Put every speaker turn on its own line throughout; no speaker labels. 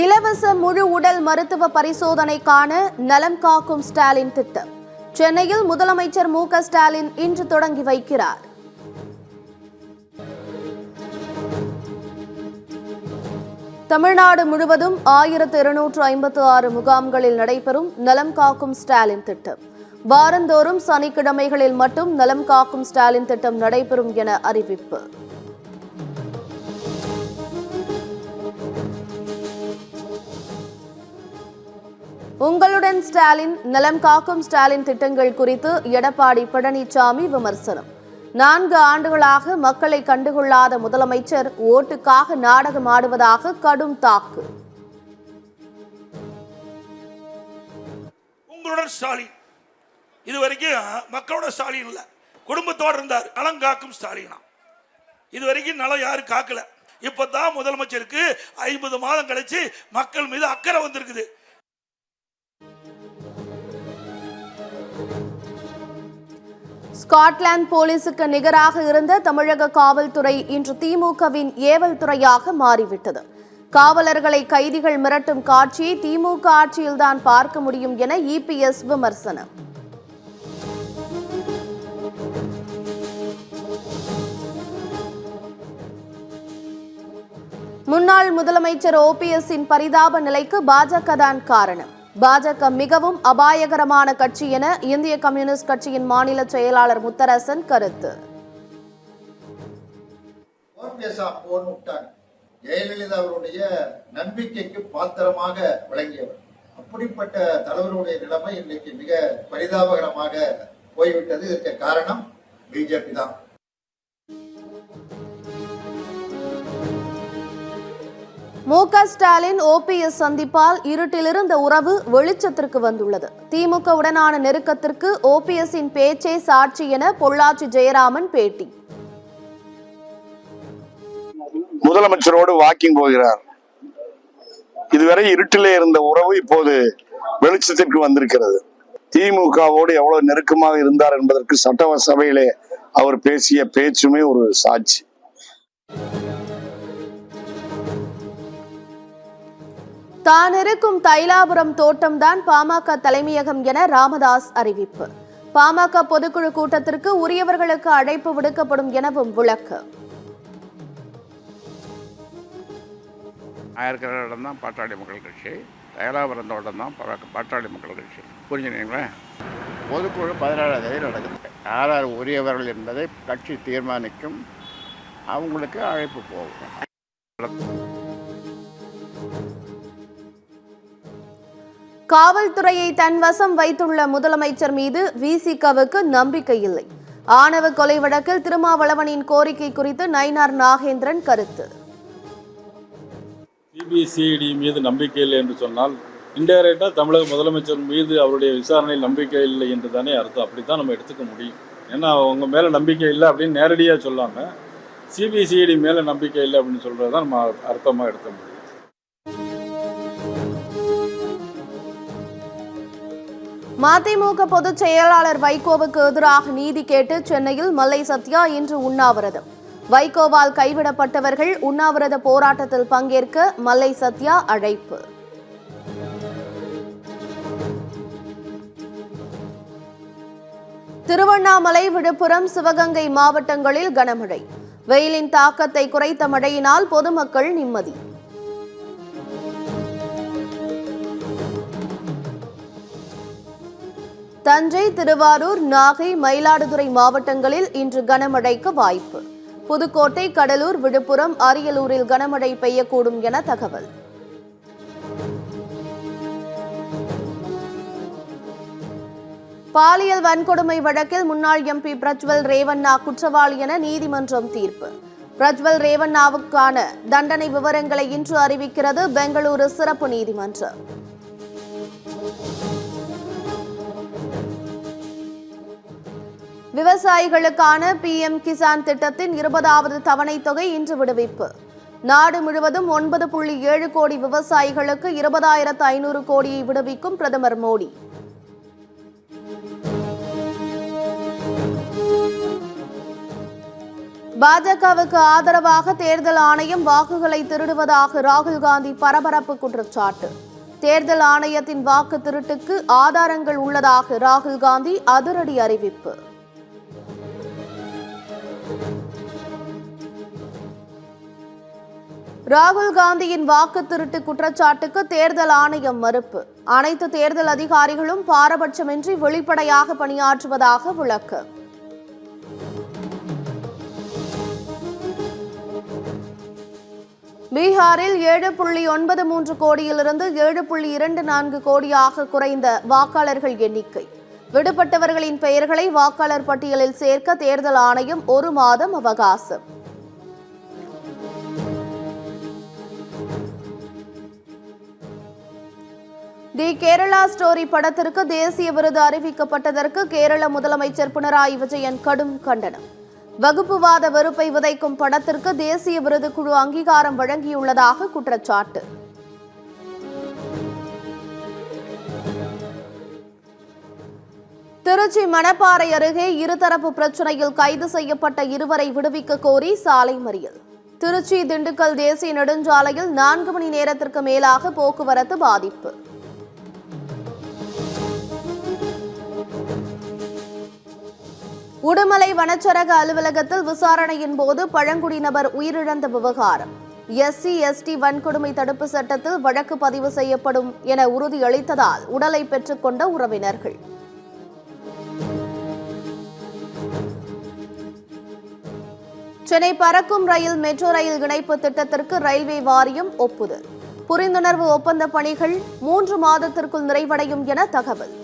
இலவச முழு உடல் மருத்துவ பரிசோதனைக்கான நலம் காக்கும் ஸ்டாலின் திட்டம் சென்னையில் முதலமைச்சர் மு.க. ஸ்டாலின் இன்று தொடங்கி வைக்கிறார். தமிழ்நாடு முழுவதும் 1256 முகாம்களில் நடைபெறும் நலம் காக்கும் ஸ்டாலின் திட்டம். வாரந்தோறும் சனிக்கிழமைகளில் மட்டும் நலம் காக்கும் ஸ்டாலின் திட்டம் நடைபெறும் என அறிவிப்பு. உங்களுடன் ஸ்டாலின் நலம் காக்கும் ஸ்டாலின் திட்டங்கள் குறித்து எடப்பாடி பழனிசாமி விமர்சனம். 4 ஆண்டுகளாக மக்களை கண்டுகொள்ளாத முதலமைச்சர் ஓட்டுக்காக நாடகம் ஆடுவதாக கடும் தாக்கு.
உங்களுடன் ஸ்டாலின் இதுவரைக்கும் மக்களோட ஸ்டாலின் இல்ல, குடும்பத்தோடு இருந்தார். நலம் காக்கும் ஸ்டாலினா இதுவரைக்கும் நலம் யாரு காக்கல. இப்பதான் முதலமைச்சருக்கு 50 மாதம் கழிச்சு மக்கள் மீது அக்கறை வந்திருக்குது.
ஸ்காட்லாந்து போலீசுக்கு நிகராக இருந்த தமிழக காவல்துறை இன்று திமுகவின் ஏவல் துறையாக மாறிவிட்டது. காவலர்களை கைதிகள் மிரட்டும் காட்சியை திமுக ஆட்சியில்தான் பார்க்க முடியும் என இபிஎஸ் விமர்சனம். முன்னாள் முதலமைச்சர் ஓபிஎஸ்ஸின் பரிதாப நிலைக்கு பாஜக தான் காரணம். பாஜக மிகவும் அபாயகரமான கட்சி என இந்திய கம்யூனிஸ்ட் கட்சியின் மாநில செயலாளர் முத்தரசன் கருத்து.
ஜெயலலிதா அவருடைய நம்பிக்கைக்கு பாத்திரமாக விளங்கியவர். அப்படிப்பட்ட தலைவருடைய நிலைமை இன்னைக்கு மிக பரிதாபகரமாக போய்விட்டது. இதற்கு காரணம் பிஜேபி தான்.
மு.க. ஸ்டாலின் ஓபிஎஸ் சந்திப்பால் இருட்டிலிருந்த உறவு வெளிச்சத்திற்கு வந்துள்ளது. திமுகவுடனான நெருக்கத்திற்கு ஓபிஎஸ்ஸின் பேச்சே சாட்சி என பொள்ளாச்சி ஜெயராமன் பேட்டி.
முதலமைச்சரோடு வாக்கிங் போகிறார். இதுவரை இருட்டிலே இருந்த உறவு இப்போது வெளிச்சத்திற்கு வந்திருக்கிறது. திமுகவோடு எவ்வளவு நெருக்கமாக இருந்தார் என்பதற்கு சட்டசபையிலே அவர் பேசிய பேச்சுமே ஒரு சாட்சி.
தான் இருக்கும் தைலாபுரம் தோட்டம்தான் பாமக தலைமையகம் என ராமதாஸ் அறிவிப்பு. பாமக பொதுக்குழு கூட்டத்திற்கு உரியவர்களுக்கு அழைப்பு விடுக்கப்படும் எனவும் விளக்கு.
இருக்கிற இடம் தான் பாட்டாளி மக்கள் கட்சி, தைலாபுரம் தோட்டம் தான் பாட்டாளி மக்கள் கட்சி. புரிஞ்சுனீங்களா? பொதுக்குழு 17ஆம் தேதி நடக்குது. யார் உரியவர்கள் என்பதை கட்சி தீர்மானிக்கும். அவங்களுக்கு அழைப்பு போகும்.
காவல்துறையை தன் வசம் வைத்துள்ள முதலமைச்சர் மீது விசிகவுக்கு நம்பிக்கை இல்லை. ஆணவ கொலை வழக்கில் திருமாவளவனின் கோரிக்கை குறித்து நயினார் நாகேந்திரன் கருத்து.
சிபிசிஐடி மீது நம்பிக்கை இல்லை என்று சொன்னால் இன்டைரக்டா தமிழக முதலமைச்சர் மீது அவருடைய விசாரணையில் நம்பிக்கை இல்லை என்று தானே அர்த்தம். அப்படித்தான் நம்ம எடுத்துக்க முடியும். ஏன்னா அவங்க மேல நம்பிக்கை இல்லை அப்படின்னு நேரடியாக சொல்லாம சிபிசிஐடி மேல நம்பிக்கை இல்லை அப்படின்னு சொல்றதுதான் நம்ம அர்த்தமா எடுக்க முடியும்.
மதிமுக பொதுச் செயலாளர் வைகோவுக்கு எதிராக நீதி கேட்டு சென்னையில் மல்லை சத்யா இன்று உண்ணாவிரதம். வைகோவால் கைவிடப்பட்டவர்கள் உண்ணாவிரத போராட்டத்தில் பங்கேற்க மல்லை சத்யா அழைப்பு. திருவண்ணாமலை, விழுப்புரம், சிவகங்கை மாவட்டங்களில் கனமழை. வெயிலின் தாக்கத்தை குறைத்த மழையினால் பொதுமக்கள் நிம்மதி. தஞ்சை, திருவாரூர், நாகை, மயிலாடுதுறை மாவட்டங்களில் இன்று கனமழைக்கு வாய்ப்பு. புதுக்கோட்டை, கடலூர், விழுப்புரம், அரியலூரில் கனமழை பெய்யக்கூடும் என தகவல். பாலியல் வன்கொடுமை வழக்கில் முன்னாள் எம்பி பிரஜ்வல் ரேவண்ணா குற்றவாளி என நீதிமன்றம் தீர்ப்பு. பிரஜ்வல் ரேவண்ணாவுக்கான தண்டனை விவரங்களை இன்று அறிவிக்கிறது பெங்களூரு சிறப்பு நீதிமன்றம். விவசாயிகளுக்கான பிஎம் கிசான் திட்டத்தின் 20வது தவணை தொகை இன்று விடுவிப்பு. நாடு முழுவதும் 9.7 கோடி விவசாயிகளுக்கு 20,500 கோடியை விடுவிக்கும் பிரதமர் மோடி. பாஜகவுக்கு ஆதரவாக தேர்தல் ஆணையம் வாக்குகளை திருடுவதாக ராகுல் காந்தி பரபரப்பு குற்றச்சாட்டு. தேர்தல் ஆணையத்தின் வாக்கு திருட்டுக்கு ஆதாரங்கள் உள்ளதாக ராகுல் காந்தி அதிரடி அறிவிப்பு. ராகுல் காந்தியின் வாக்கு திருட்டு குற்றச்சாட்டுக்கு தேர்தல் ஆணையம் மறுப்பு. அனைத்து தேர்தல் அதிகாரிகளும் பாரபட்சமின்றி வெளிப்படையாக பணியாற்றுவதாக விளக்கம். பீகாரில் 7.93 கோடியிலிருந்து 7.24 கோடியாக குறைந்த வாக்காளர்கள் எண்ணிக்கை. விடுபட்டவர்களின் பெயர்களை வாக்காளர் பட்டியலில் சேர்க்க தேர்தல் ஆணையம் 1 மாதம் அவகாசம். தி கேரளா ஸ்டோரி படத்திற்கு தேசிய விருது அறிவிக்கப்பட்டதற்கு கேரள முதலமைச்சர் பினராயி விஜயன் கடும் கண்டனம். வகுப்புவாத வெறுப்பை விதைக்கும் படத்திற்கு தேசிய விருது குழு அங்கீகாரம் வழங்கியுள்ளதாக குற்றச்சாட்டு. திருச்சி மணப்பாறை அருகே இருதரப்பு பிரச்சினையில் கைது செய்யப்பட்ட 2 விடுவிக்க கோரி சாலை மறியல். திருச்சி திண்டுக்கல் தேசிய நெடுஞ்சாலையில் 4 மணி நேரத்திற்கு மேலாக போக்குவரத்து பாதிப்பு. உடுமலை வனச்சரக அலுவலகத்தில் விசாரணையின் போது பழங்குடி நபர் உயிரிழந்த விவகாரம். SC/ST வன்கொடுமை தடுப்பு சட்டத்தில் வழக்கு பதிவு செய்யப்படும் என உறுதியளித்ததால் உடலை பெற்றுக்கொண்ட உறவினர்கள். சென்னை பறக்கும் ரயில் மெட்ரோ ரயில் இணைப்பு திட்டத்திற்கு ரயில்வே வாரியம் ஒப்புதல். புரிந்துணர்வு ஒப்பந்த பணிகள் 3 மாதத்திற்குள் நிறைவடையும் என தகவல்.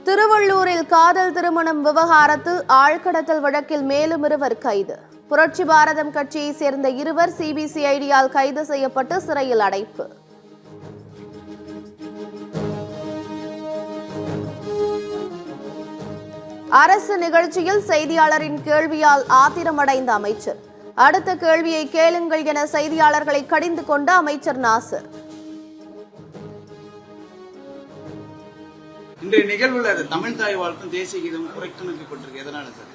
திருவள்ளூரில் காதல் திருமணம் விவகாரத்தில் ஆழ்கடத்தல் வழக்கில் மேலும் 2 கைது. புரட்சி பாரதம் கட்சியைச் சேர்ந்த 2 CBCID-யால் கைது செய்யப்பட்டு சிறையில் அடைப்பு. அரசு நிகழ்ச்சியில் செய்தியாளரின் கேள்வியால் ஆத்திரமடைந்த அமைச்சர். அடுத்த கேள்வியை கேளுங்கள் என செய்தியாளர்களை கடிந்து கொண்ட அமைச்சர் நாசர்.
இன்றைய நிகழ்வுல தமிழ் தாய் வாழ்த்தும் தேசிய கீதம் புறக்கணிக்கப்பட்டிருக்கு. எதனால சார்?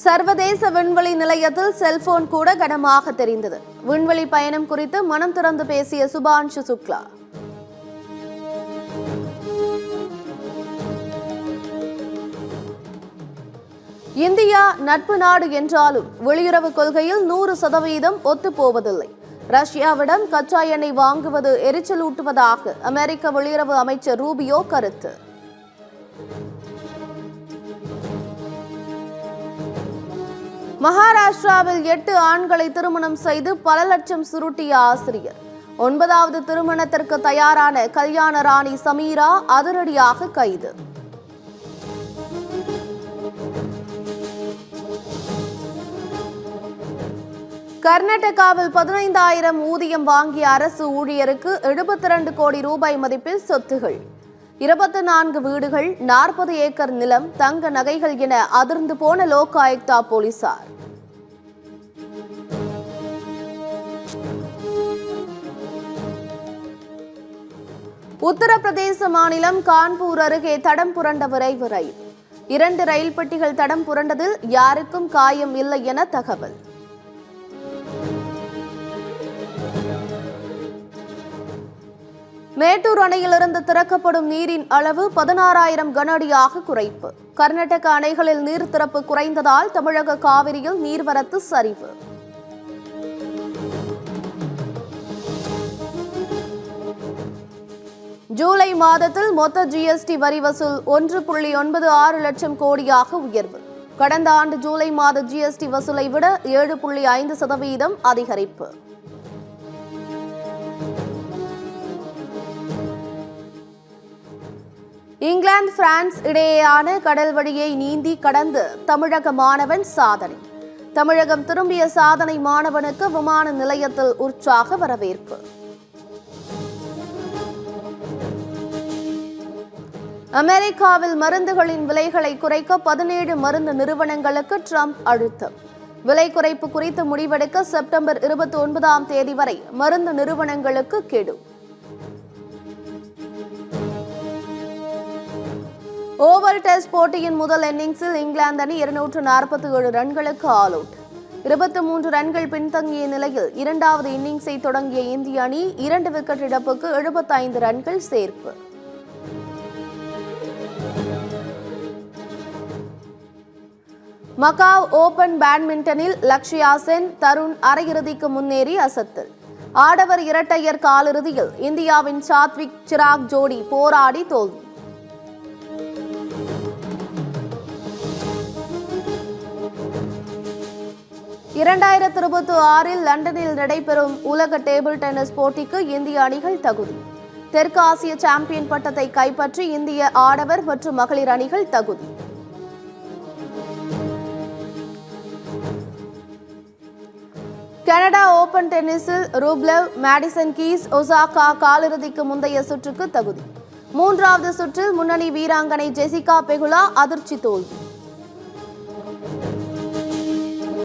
சர்வதேச விண்வெளி நிலையத்தில் செல்போன் கூட கனமாக தெரிந்தது. விண்வெளி பயணம் குறித்து மனம் திறந்து பேசிய சுபான்ஷு சுக்லா. இந்தியா நட்பு நாடு என்றாலும் வெளியுறவு கொள்கையில் 100% ஒத்துப்போவதில்லை. ரஷ்யாவிடம் கச்சா எண்ணெய் வாங்குவது எரிச்சலூட்டுவதாக அமெரிக்க வெளியுறவு அமைச்சர் ரூபியோ கருத்து. மகாராஷ்டிராவில் 8 ஆண்களை திருமணம் செய்து பல லட்சம் சுருட்டிய ஆசிரியர். 9வது திருமணத்திற்கு தயாரான கல்யாண ராணி சமீரா அதிரடியாக கைது. கர்நாடகாவில் 15,000 ஊதியம் வாங்கிய அரசு ஊழியருக்கு 72 கோடி ரூபாய் மதிப்பில் சொத்துகள். 24 வீடுகள், 40 ஏக்கர் நிலம், தங்க நகைகள் என அதிர்ந்து போன லோகாயுக்தா போலீசார். உத்தரப்பிரதேச மாநிலம் கான்பூர் அருகே தடம் புரண்ட விரைவு ரயில். 2 ரயில் பெட்டிகள் தடம் புரண்டதில் யாருக்கும் காயம் இல்லை என தகவல். மேட்டூர் அணையிலிருந்து திறக்கப்படும் நீரின் அளவு 16,000 கன அடியாக குறைப்பு. கர்நாடக அணைகளில் நீர் திறப்பு குறைந்ததால் தமிழக காவிரியில் நீர்வரத்து சரிவு. ஜூலை மாதத்தில் மொத்த GST வரி வசூல் 1.96 லட்சம் கோடியாக உயர்வு. கடந்த ஆண்டு ஜூலை மாத GST வசூலை விட 7.5% அதிகரிப்பு. இங்கிலாந்து பிரான்ஸ் இடையேயான கடல் வழியை நீந்தி கடந்து தமிழக மாணவன் சாதனை. தமிழகம் திரும்பிய சாதனை மாணவனுக்கு விமான நிலையத்தில் உற்சாக வரவேற்பு. அமெரிக்காவில் மருந்துகளின் விலைகளை குறைக்க 17 மருந்து நிறுவனங்களுக்கு ட்ரம்ப் அழுத்தம். விலை குறைப்பு குறித்து முடிவெடுக்க செப்டம்பர் 29ஆம் தேதி வரை மருந்து நிறுவனங்களுக்கு கெடு. ஓவல் டெஸ்ட் போட்டியின் முதல் இன்னிங்ஸில் இங்கிலாந்து அணி 247 ரன்களுக்கு ஆல் அவுட். 23 ரன்கள் பின்தங்கிய நிலையில் இரண்டாவது இன்னிங்ஸை தொடங்கிய இந்திய அணி 2 விக்கெட் இழப்புக்கு 75 ரன்கள் சேர்ப்பு. மகாவ் ஓபன் பேட்மிண்டனில் லக்ஷயா சென், தருண் அரையிறுதிக்கு முன்னேறி அசத்தல். ஆடவர் இரட்டையர் காலிறுதியில் இந்தியாவின் சாத்விக் சிராக் ஜோடி போராடி தோல்வி. (2026) லண்டனில் நடைபெறும் உலக டேபிள் டென்னிஸ் போட்டிக்கு இந்திய அணிகள் தகுதி. தெற்கு ஆசிய சாம்பியன் பட்டத்தை கைப்பற்றி இந்திய ஆடவர் மற்றும் மகளிர் அணிகள் தகுதி. கனடா ஓபன் டென்னிஸில் ரூப்லெவ், மேடிசன் கீஸ், ஒசாகா காலிறுதிக்கு முந்தைய சுற்றுக்கு தகுதி. 3வது சுற்றில் முன்னணி வீராங்கனை ஜெசிகா பெகுலா அதிர்ச்சி தோல்வி.